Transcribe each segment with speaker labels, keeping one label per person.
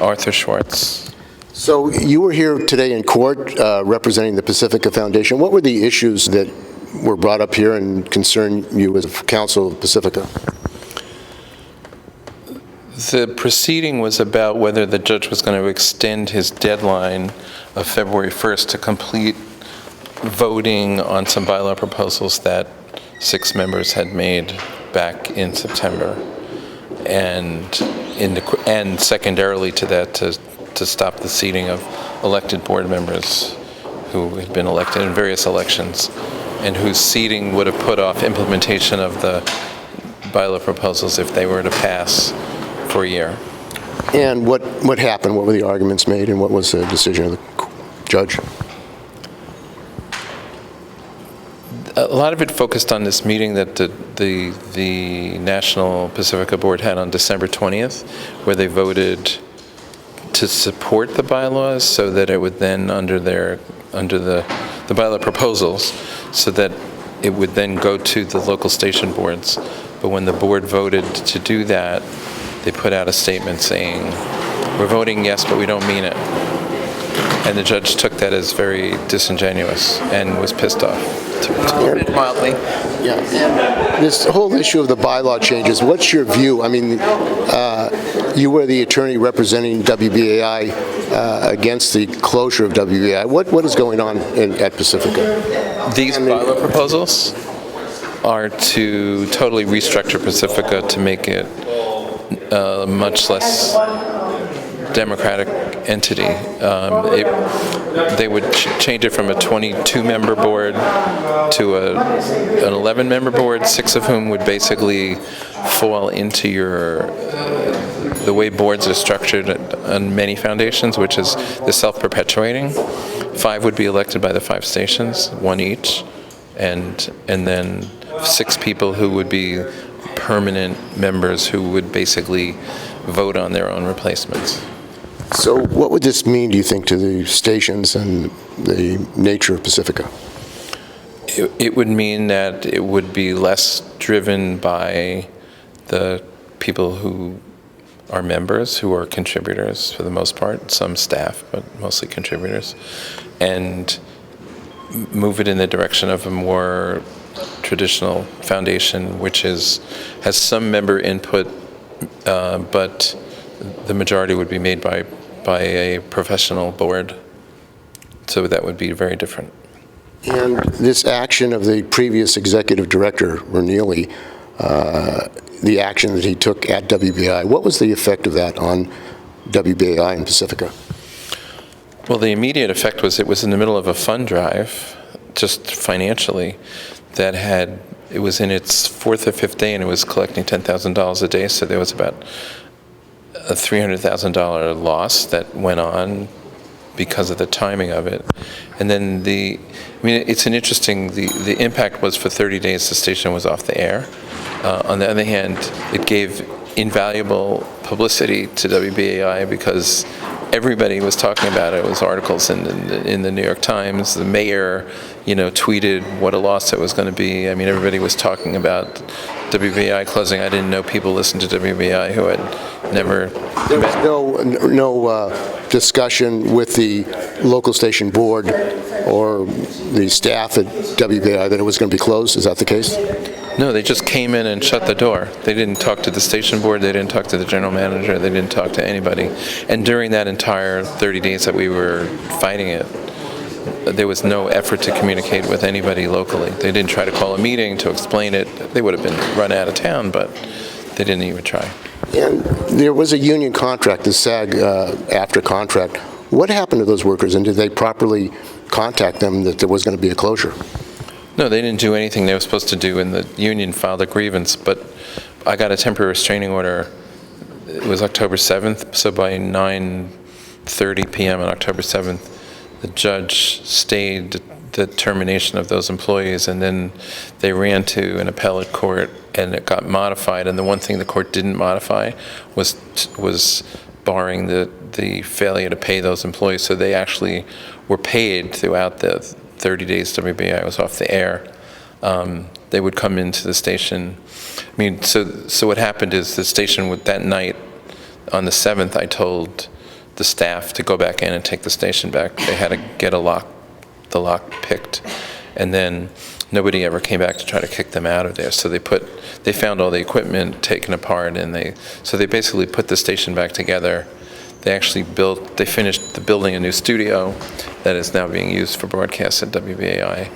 Speaker 1: Arthur Schwartz.
Speaker 2: So you were here today in court representing the Pacifica Foundation. What were the issues that were brought up here and concern you as counsel of Pacifica?
Speaker 1: The proceeding was about whether the judge was going to extend his deadline of February 1st to complete voting on some bylaw proposals that 6 members had made back in September, and secondarily to that, to stop the seating of elected board members who had been elected in various elections and whose seating would have put off implementation of the bylaw proposals if they were to pass for a year.
Speaker 2: And what happened? What were the arguments made, and what was the decision of the judge?
Speaker 1: A lot of it focused on this meeting that the National Pacifica Board had on December 20th, where they voted to support the bylaws so that it would then, under the bylaw proposals, so that it would then go to the local station boards. But when the board voted to do that, they put out a statement saying, "We're voting yes, but we don't mean it." And the judge took that as very disingenuous and was pissed off.
Speaker 3: Mildly.
Speaker 2: Yeah. This whole issue of the bylaw changes, what's your view? I mean, you were the attorney representing WBAI against the closure of WBAI. What is going on at Pacifica?
Speaker 1: These bylaw proposals are to totally restructure Pacifica to make it a much less democratic entity. They would change it from a 22-member board to an 11-member board, 6 of whom would basically fall into the way boards are structured on many foundations, which is the self-perpetuating. 5 would be elected by the 5 stations, 1 each, and then 6 people who would be permanent members who would basically vote on their own replacements.
Speaker 2: So what would this mean, do you think, to the stations and the nature of Pacifica?
Speaker 1: It would mean that it would be less driven by the people who are members, who are contributors for the most part, some staff, but mostly contributors, and move it in the direction of a more traditional foundation, which has some member input, but the majority would be made by a professional board. So that would be very different.
Speaker 2: And this action of the previous executive director, Neely, the action that he took at WBAI, what was the effect of that on WBAI and Pacifica?
Speaker 1: Well, the immediate effect was it was in the middle of a fund drive, just financially, it was in its 4th or 5th day, and it was collecting $10,000 a day, so there was about a $300,000 loss that went on because of the timing of it. And then it's an interesting, the impact was for 30 days the station was off the air. On the other hand, it gave invaluable publicity to WBAI because everybody was talking about it. It was articles in the New York Times. The mayor, tweeted what a loss it was going to be. I mean, everybody was talking about WBAI closing. I didn't know people listened to WBAI who had never
Speaker 2: There was no discussion with the local station board or the staff at WBAI that it was going to be closed. Is that the case?
Speaker 1: No, they just came in and shut the door. They didn't talk to the station board. They didn't talk to the general manager. They didn't talk to anybody. And during that entire 30 days that we were fighting it, there was no effort to communicate with anybody locally. They didn't try to call a meeting to explain it. They would have been run out of town, but they didn't even try.
Speaker 2: And there was a union contract, the SAG after contract. What happened to those workers, and did they properly contact them that there was going to be a closure?
Speaker 1: No, they didn't do anything they were supposed to do, and the union filed a grievance, but I got a temporary restraining order. It was October 7th, so by 9:30 p.m. on October 7th, the judge stayed the termination of those employees, and then they ran to an appellate court, and it got modified, and the one thing the court didn't modify was barring the failure to pay those employees, so they actually were paid throughout the 30 days WBAI was off the air. They would come into the station. I mean, so what happened is the station that night on the 7th, I told the staff to go back in and take the station back. They had to get the lock picked, and then nobody ever came back to try to kick them out of there. So they found all the equipment taken apart, and they basically put the station back together. They finished building a new studio that is now being used for broadcast at WBAI.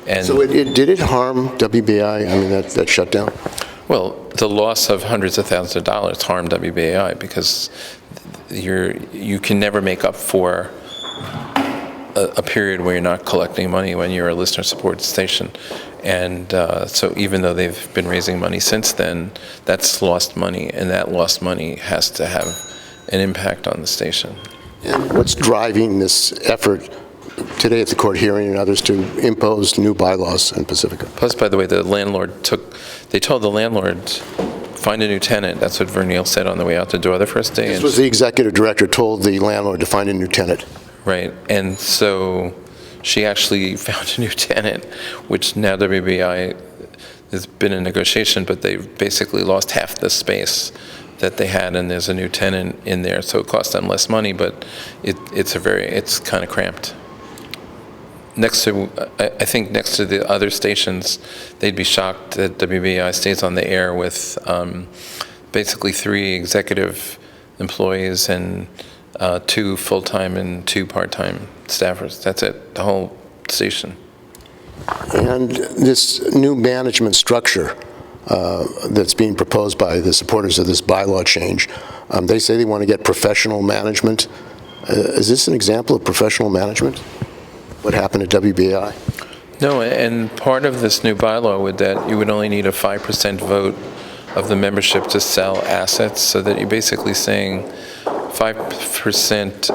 Speaker 1: And
Speaker 2: so did it harm WBAI? I mean, that shutdown?
Speaker 1: Well, the loss of hundreds of thousands of dollars harmed WBAI because you can never make up for a period where you're not collecting money when you're a listener-supported station. And so even though they've been raising money since then, that's lost money, and that lost money has to have an impact on the station.
Speaker 2: And what's driving this effort today at the court hearing and others to impose new bylaws in Pacifica?
Speaker 1: Plus, by the way, they told the landlord, find a new tenant. That's what Verneal said on the way out the door the first day.
Speaker 2: This was the executive director told the landlord to find a new tenant.
Speaker 1: Right, and so she actually found a new tenant, which now WBAI has been in negotiation, but they've basically lost half the space that they had, and there's a new tenant in there, so it costs them less money, but it's kind of cramped. I think next to the other stations, they'd be shocked that WBAI stays on the air with basically 3 executive employees and 2 full-time and 2 part-time staffers. That's it, the whole station.
Speaker 2: And this new management structure that's being proposed by the supporters of this bylaw change, they say they want to get professional management. Is this an example of professional management? What happened at WBAI?
Speaker 1: No, and part of this new bylaw would that you would only need a 5% vote of the membership to sell assets, so that you're basically saying 5%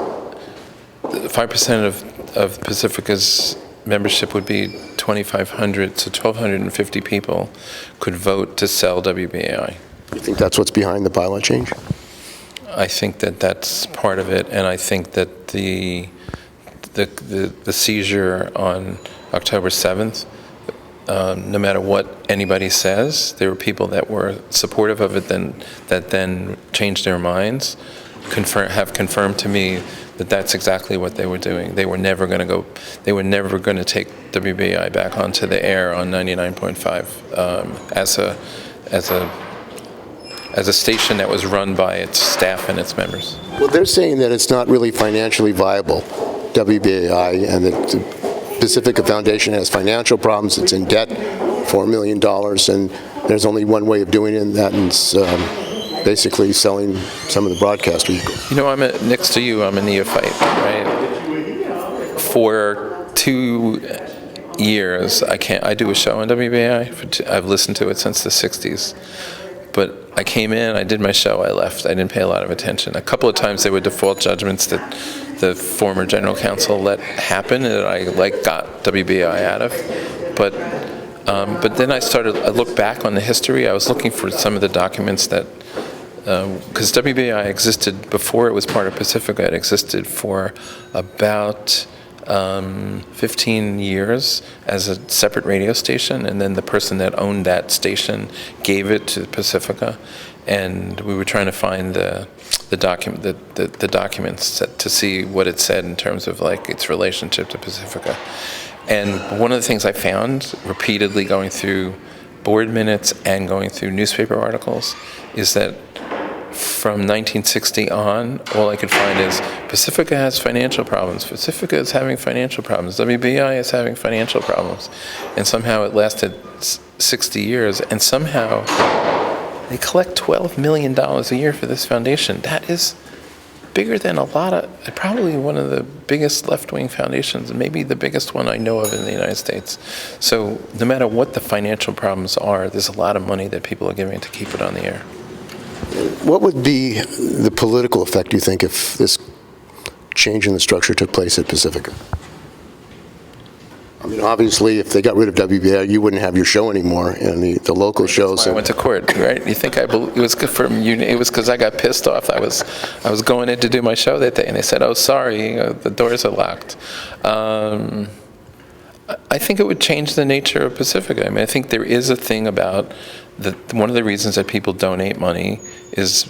Speaker 1: of Pacifica's membership would be 2,500, so 1,250 people could vote to sell WBAI.
Speaker 2: You think that's what's behind the bylaw change?
Speaker 1: I think that that's part of it, and I think that the seizure on October 7th, no matter what anybody says, there were people that were supportive of it that then changed their minds, have confirmed to me that that's exactly what they were doing. They were never going to take WBAI back onto the air on 99.5 as a station that was run by its staff and its members.
Speaker 2: Well, they're saying that it's not really financially viable, WBAI, and that the Pacifica Foundation has financial problems. It's in debt, $4 million, and there's only one way of doing it, and that's basically selling some of the broadcast vehicles.
Speaker 1: You know, next to you, I'm a neophyte, right? For 2 years, I do a show on WBAI. I've listened to it since the 60s. But I came in, I did my show, I left. I didn't pay a lot of attention. A couple of times there were default judgments that the former general counsel let happen that I got WBAI out of. But then I looked back on the history. I was looking for some of the documents that, because WBAI existed before it was part of Pacifica. It existed for about 15 years as a separate radio station, and then the person that owned that station gave it to Pacifica, and we were trying to find the documents to see what it said in terms of like its relationship to Pacifica. And one of the things I found repeatedly going through board minutes and going through newspaper articles is that from 1960 on, all I could find is Pacifica has financial problems. Pacifica is having financial problems. WBAI is having financial problems. And somehow it lasted 60 years, and somehow they collect $12 million a year for this foundation. That is bigger than probably one of the biggest left-wing foundations, maybe the biggest one I know of in the United States. So no matter what the financial problems are, there's a lot of money that people are giving to keep it on the air.
Speaker 2: What would be the political effect, do you think, if this change in the structure took place at Pacifica? I mean, obviously, if they got rid of WBAI, you wouldn't have your show anymore, and the local shows.
Speaker 1: That's why I went to court, right? You think it was good for you? It was because I got pissed off. I was going in to do my show that day, and they said, "Oh, sorry, the doors are locked." I think it would change the nature of Pacifica. I mean, I think there is a thing about one of the reasons that people donate money is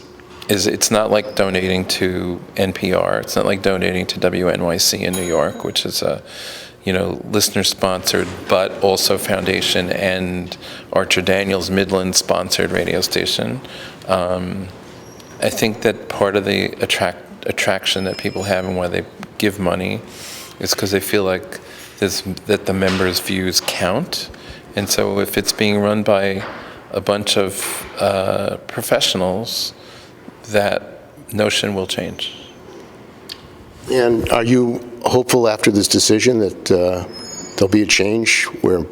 Speaker 1: is it's not like donating to NPR. It's not like donating to WNYC in New York, which is a, listener-sponsored, but also foundation and Archer Daniels Midland-sponsored radio station. I think that part of the attraction that people have and why they give money is because they feel like that the members' views count. And so if it's being run by a bunch of professionals, that notion will change.
Speaker 2: And are you hopeful after this decision that there'll be a change where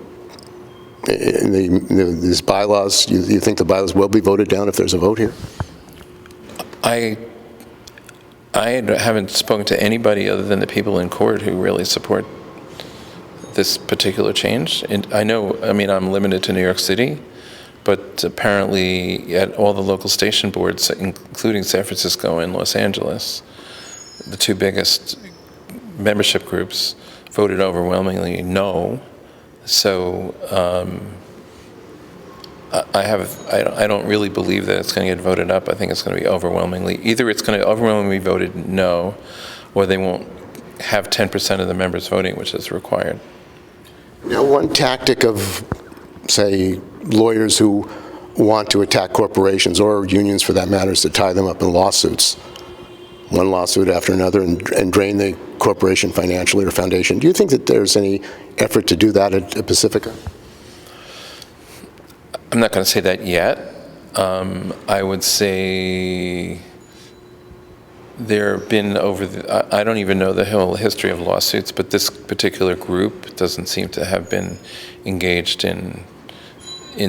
Speaker 2: in these bylaws, you think the bylaws will be voted down if there's a vote here?
Speaker 1: I haven't spoken to anybody other than the people in court who really support this particular change. And I'm limited to New York City, but apparently at all the local station boards, including San Francisco and Los Angeles, the two biggest membership groups voted overwhelmingly no. So I don't really believe that it's going to get voted up. I think it's going to be either it's going to overwhelmingly be voted no, or they won't have 10% of the members voting, which is required.
Speaker 2: Now, one tactic of, say, lawyers who want to attack corporations or unions for that matter is to tie them up in lawsuits, one lawsuit after another, and drain the corporation financially or foundation. Do you think that there's any effort to do that at Pacifica?
Speaker 1: I'm not going to say that yet. I would say there have been I don't even know the whole history of lawsuits, but this particular group doesn't seem to have been engaged in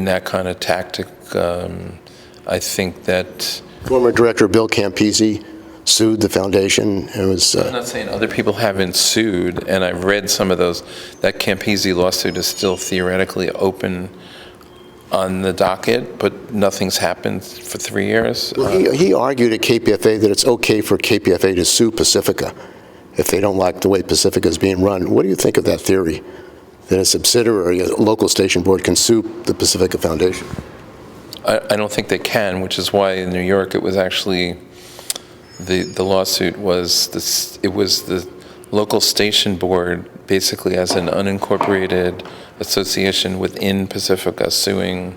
Speaker 1: that kind of tactic. I think that
Speaker 2: former director Bill Campisi sued the foundation. I'm
Speaker 1: not saying other people haven't sued, and I've read some of those. That Campisi lawsuit is still theoretically open on the docket, but nothing's happened for 3 years.
Speaker 2: Well, he argued at KPFA that it's okay for KPFA to sue Pacifica if they don't like the way Pacifica is being run. What do you think of that theory, that a subsidiary, a local station board, can sue the Pacifica Foundation?
Speaker 1: I don't think they can, which is why in New York it was actually, the lawsuit was this. It was the local station board, basically as an unincorporated association within Pacifica, suing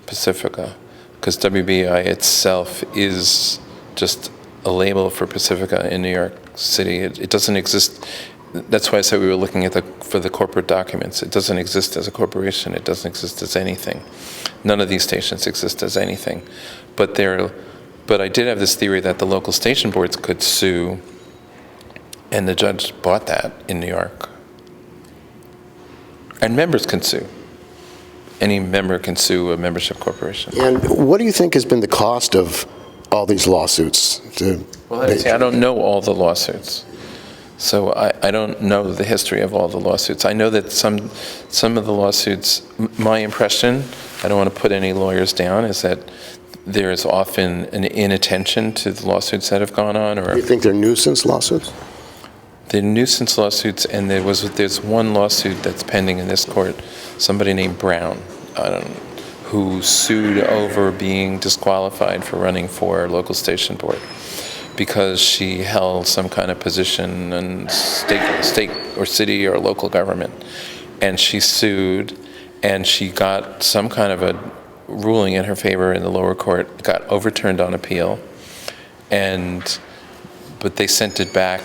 Speaker 1: Pacifica, because WBAI itself is just a label for Pacifica in New York City. It doesn't exist. That's why I said we were looking at for the corporate documents. It doesn't exist as a corporation. It doesn't exist as anything. None of these stations exist as anything. But I did have this theory that the local station boards could sue, and the judge bought that in New York. And members can sue. Any member can sue a membership corporation.
Speaker 2: And what do you think has been the cost of all these lawsuits?
Speaker 1: I don't know all the lawsuits. So I don't know the history of all the lawsuits. I know that some of the lawsuits, my impression, I don't want to put any lawyers down, is that there is often an inattention to the lawsuits that have gone on. Or
Speaker 2: you think they're nuisance lawsuits?
Speaker 1: The nuisance lawsuits, and there's one lawsuit that's pending in this court, somebody named Brown, who sued over being disqualified for running for local station board because she held some kind of position in state or city or local government. And she sued, and she got some kind of a ruling in her favor in the lower court. It got overturned on appeal, but they sent it back.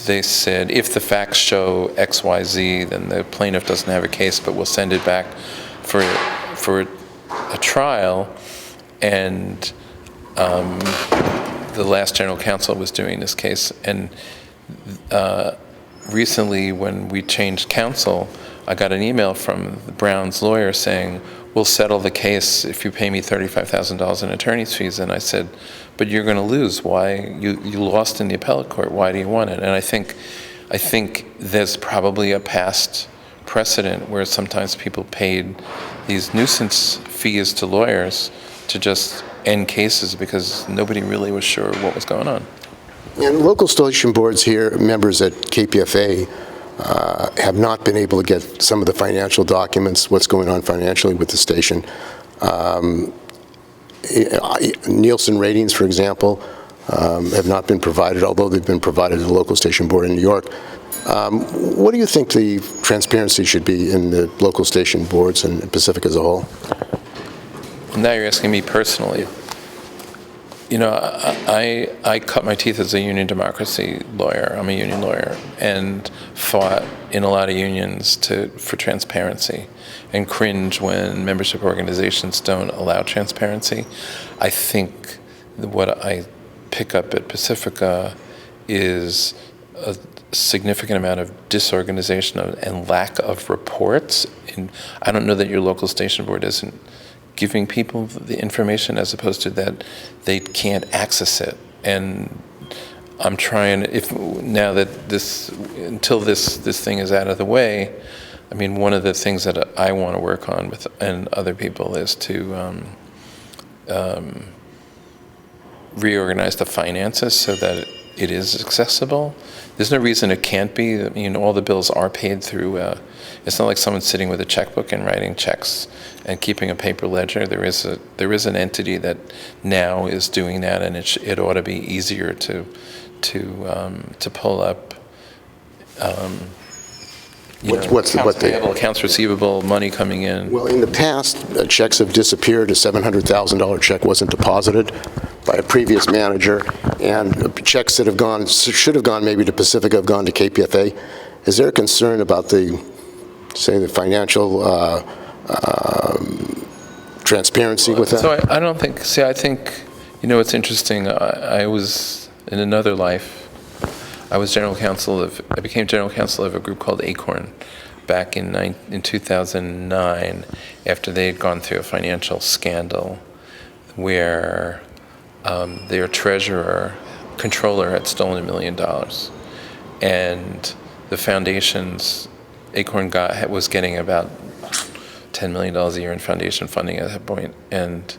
Speaker 1: They said, if the facts show X, Y, Z, then the plaintiff doesn't have a case, but we'll send it back for a trial. And the last general counsel was doing this case. And recently, when we changed counsel, I got an email from Brown's lawyer saying, we'll settle the case if you pay me $35,000 in attorney's fees. And I said, but you're going to lose. Why? You lost in the appellate court. Why do you want it? And I think there's probably a past precedent where sometimes people paid these nuisance fees to lawyers to just end cases because nobody really was sure what was going on.
Speaker 2: And local station boards here, members at KPFA, have not been able to get some of the financial documents, what's going on financially with the station. Nielsen ratings, for example, have not been provided, although they've been provided to the local station board in New York. What do you think the transparency should be in the local station boards and Pacific as a whole?
Speaker 1: Now you're asking me personally. You know, I cut my teeth as a union democracy lawyer. I'm a union lawyer and fought in a lot of unions for transparency and cringe when membership organizations don't allow transparency. I think what I pick up at Pacifica is a significant amount of disorganization and lack of reports. And I don't know that your local station board isn't giving people the information as opposed to that they can't access it. And I'm trying, now that until this thing is out of the way, I mean, one of the things that I want to work on and other people is to reorganize the finances so that it is accessible. There's no reason it can't be. I mean, all the bills are paid through, it's not like someone's sitting with a checkbook and writing checks and keeping a paper ledger. There is an entity that now is doing that, and it ought to be easier to pull up accounts receivable, money coming in.
Speaker 2: Well, in the past, checks have disappeared. A $700,000 check wasn't deposited by a previous manager, and checks that should have gone maybe to Pacifica have gone to KPFA. Is there a concern about the financial transparency with that?
Speaker 1: So I don't think. I think, it's interesting. I was in another life. I became general counsel of a group called Acorn back in 2009 after they had gone through a financial scandal where their controller had stolen $1 million. And the foundation's, Acorn was getting about $10 million a year in foundation funding at that point. And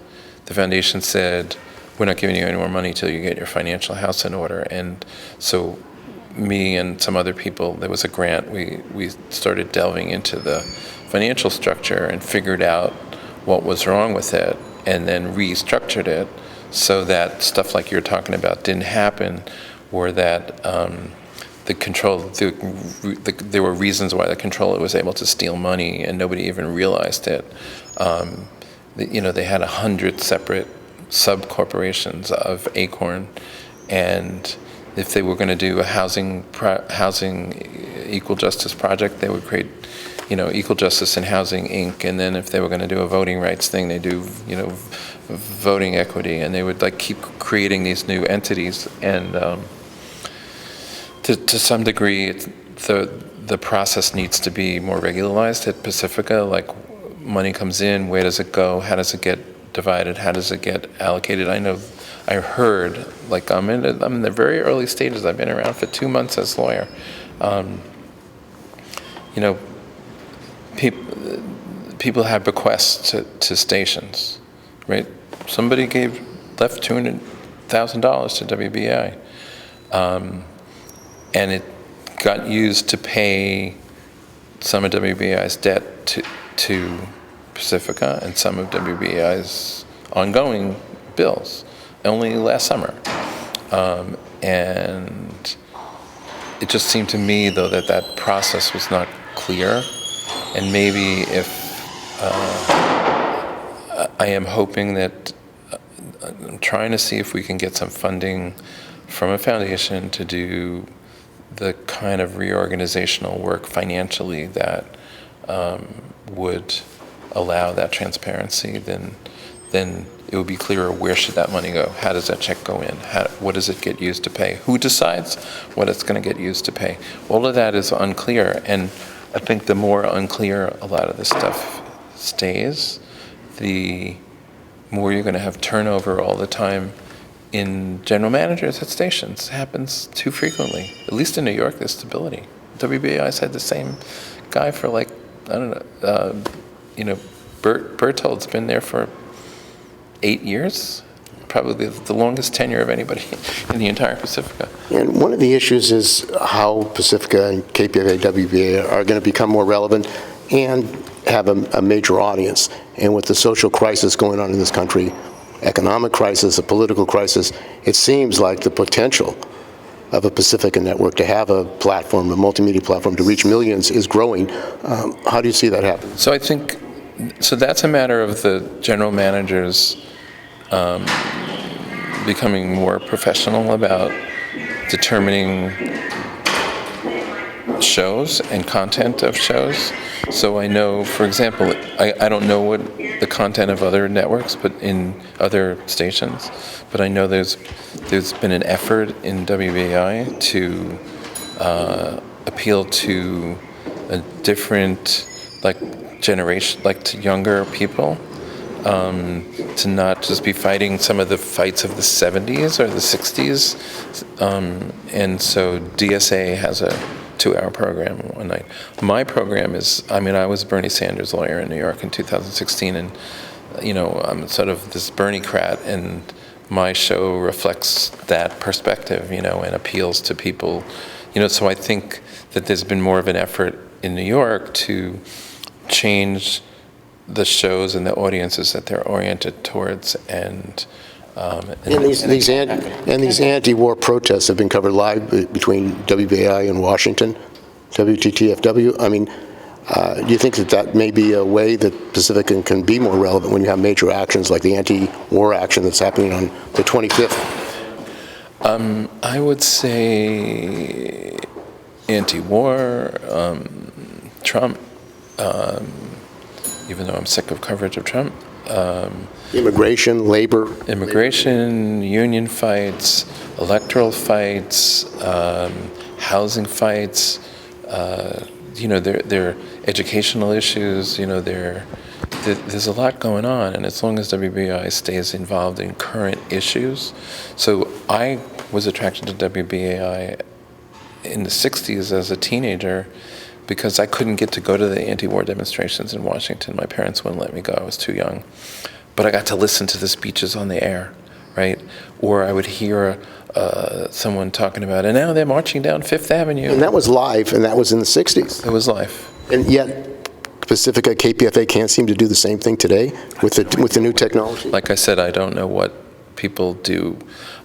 Speaker 1: the foundation said, we're not giving you any more money till you get your financial house in order. And so me and some other people, there was a grant, we started delving into the financial structure and figured out what was wrong with it and then restructured it so that stuff like you're talking about didn't happen, or that there were reasons why the controller was able to steal money and nobody even realized it. They had 100 separate sub-corporations of Acorn, and if they were going to do a housing equal justice project, they would create, Equal Justice and Housing Inc. And then if they were going to do a voting rights thing, they do, voting equity, and they would keep creating these new entities. And to some degree, the process needs to be more regularized at Pacifica. Like, money comes in, where does it go? How does it get divided? How does it get allocated? I heard, I'm in the very early stages. I've been around for 2 months as lawyer. People have bequests to stations, right? Somebody left $200,000 to WBAI, and it got used to pay some of WBAI's debt to Pacifica and some of WBAI's ongoing bills. Only last summer. And it just seemed to me, though, that process was not clear. And maybe I am hoping that, I'm trying to see if we can get some funding from a foundation to do the kind of reorganizational work financially that would allow that transparency. Then it would be clearer, where should that money go? How does that check go in? What does it get used to pay? Who decides what it's going to get used to pay? All of that is unclear, and I think the more unclear a lot of this stuff stays, the more you're going to have turnover all the time in general managers at stations. It happens too frequently. At least in New York, there's stability. WBAI's had the same guy for Berthold's been there for 8 years, probably the longest tenure of anybody in the entire Pacifica.
Speaker 2: And one of the issues is how Pacifica and KPFA, WBA are going to become more relevant and have a major audience. And with the social crisis going on in this country, economic crisis, a political crisis, it seems like the potential of a Pacifica network to have a platform, a multimedia platform to reach millions is growing. How do you see that happen?
Speaker 1: So I think, so that's a matter of the general managers becoming more professional about determining shows and content of shows. So I know, for example, I don't know what the content of other networks, but in other stations, but I know there's been an effort in WBAI to appeal to a different, generation, to younger people, to not just be fighting some of the fights of the 70s or the 60s. And so DSA has a 2-hour program one night. My program is, I was a Bernie Sanders lawyer in New York in 2016, and, I'm sort of this Bernie-crat, and my show reflects that perspective, and appeals to people, so I think that there's been more of an effort in New York to change the shows and the audiences that they're oriented towards, and
Speaker 2: these anti-war protests have been covered live between WBAI and Washington, WTTFW. Do you think that may be a way that Pacifica can be more relevant when you have major actions like the anti-war action that's happening on the 25th?
Speaker 1: I would say anti-war, Trump, even though I'm sick of coverage of Trump.
Speaker 2: Immigration, labor.
Speaker 1: Immigration, union fights, electoral fights, housing fights, their educational issues, there's a lot going on, and as long as WBAI stays involved in current issues. So I was attracted to WBAI in the 60s as a teenager because I couldn't get to go to the anti-war demonstrations in Washington. My parents wouldn't let me go. I was too young. But I got to listen to the speeches on the air, right? Or I would hear someone talking about, and now they're marching down Fifth Avenue.
Speaker 2: And that was live, and that was in the 60s.
Speaker 1: It was live.
Speaker 2: And yet, Pacifica, KPFA can't seem to do the same thing today with the new technology?
Speaker 1: Like I said, I don't know what people do.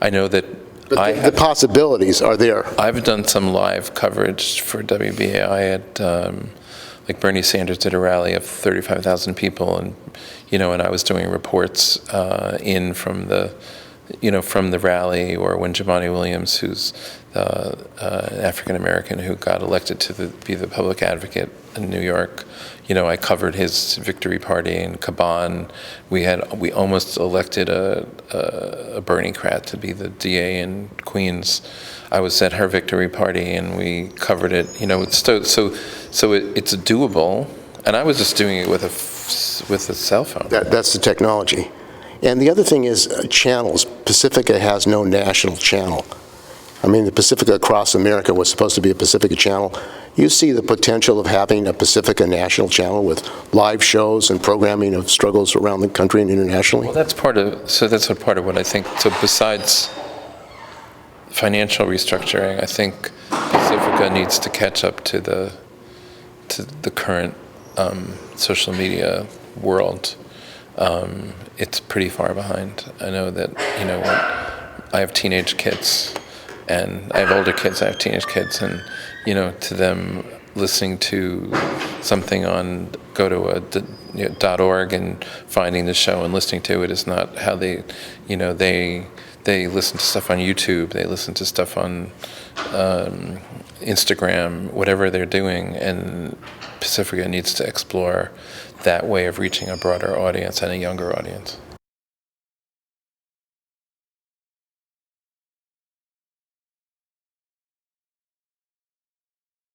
Speaker 1: I know that
Speaker 2: the possibilities are there.
Speaker 1: I've done some live coverage for WBAI at, like Bernie Sanders did a rally of 35,000 people, and and I was doing reports in from the rally, or when Jumaane Williams, who's an African American who got elected to be the public advocate in New York, I covered his victory party in Caban. We almost elected a Bernie-crat to be the DA in Queens. I was at her victory party, and we covered it. It's doable, and I was just doing it with a cell phone.
Speaker 2: That's the technology. And the other thing is channels. Pacifica has no national channel. The Pacifica Across America was supposed to be a Pacifica channel. You see the potential of having a Pacifica national channel with live shows and programming of struggles around the country and internationally?
Speaker 1: Well, that's part of what I think. So besides financial restructuring, I think Pacifica needs to catch up to the current social media world. It's pretty far behind. I know that, I have teenage kids, and I have older kids, I have teenage kids, and, to them, listening to something go to .org and finding the show and listening to it is not how they listen to stuff on YouTube, they listen to stuff on Instagram, whatever they're doing, and Pacifica needs to explore that way of reaching a broader audience and a younger audience.